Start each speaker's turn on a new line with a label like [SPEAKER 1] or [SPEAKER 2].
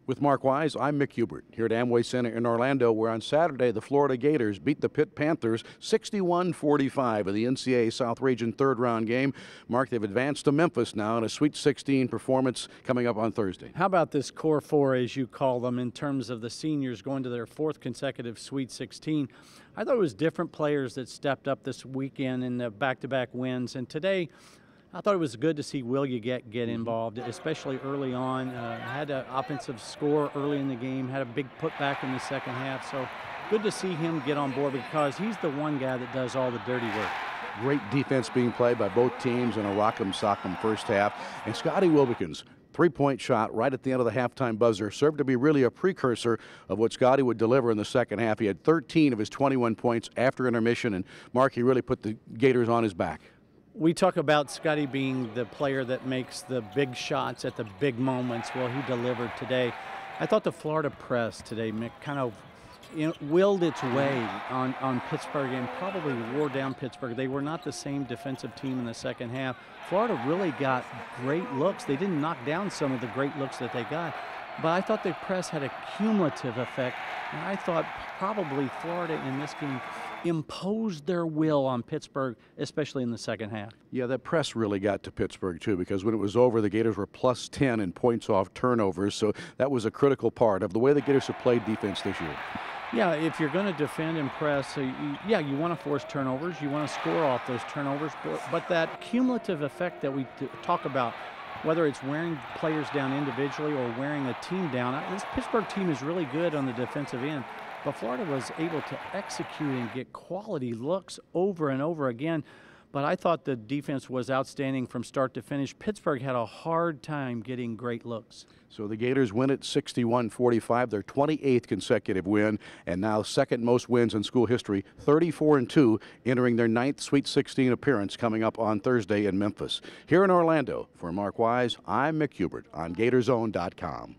[SPEAKER 1] With Mark Wise, I'm Mick Hubert here at Amway Center in Orlando, where on Saturday the Florida Gators beat the Pitt Panthers 61-45 in the NCAA South Region third-round game. Mark, they've advanced to Memphis now in a Sweet 16 performance coming up on Thursday.
[SPEAKER 2] How about this core four, as you call them, in terms of the seniors going to their fourth consecutive Sweet 16? I thought it was different players that stepped up this weekend in the back-to-back wins, and today I thought it was good to see Will get involved, especially early on. Had an offensive score early in the game, had a big putback in the second half. So good to see him get on board because he's the one guy that does all the dirty work.
[SPEAKER 1] Great defense being played by both teams in a rock'em sock'em first half. And Scotty Wilbekin's three-point shot right at the end of the halftime buzzer served to be really a precursor of what Scotty would deliver in the second half. He had 13 of his 21 points after intermission, and Mark, he really put the Gators on his back.
[SPEAKER 2] We talk about Scotty being the player that makes the big shots at the big moments. Well, he delivered today. I thought the Florida press today kind of willed its way on Pittsburgh and probably wore down Pittsburgh. They were not the same defensive team in the second half. Florida really got great looks. They didn't knock down some of the great looks that they got, but I thought the press had a cumulative effect, and I thought probably Florida in this game imposed their will on Pittsburgh, especially in the second half.
[SPEAKER 1] Yeah, that press really got to Pittsburgh, too, because when it was over, the Gators were plus 10 in points off turnovers, so that was a critical part of the way the Gators have played defense this year.
[SPEAKER 2] Yeah, if you're going to defend and press, you want to force turnovers, you want to score off those turnovers, but that cumulative effect that we talk about, whether it's wearing players down individually or wearing a team down, this Pittsburgh team is really good on the defensive end. But Florida was able to execute and get quality looks over and over again. But I thought the defense was outstanding from start to finish. Pittsburgh had a hard time getting great looks.
[SPEAKER 1] So the Gators win it 61-45, their 28th consecutive win, and now second most wins in school history, 34-2, entering their 9th Sweet 16 appearance coming up on Thursday in Memphis. Here in Orlando, for Mark Wise, I'm Mick Hubert on GatorsZone.com.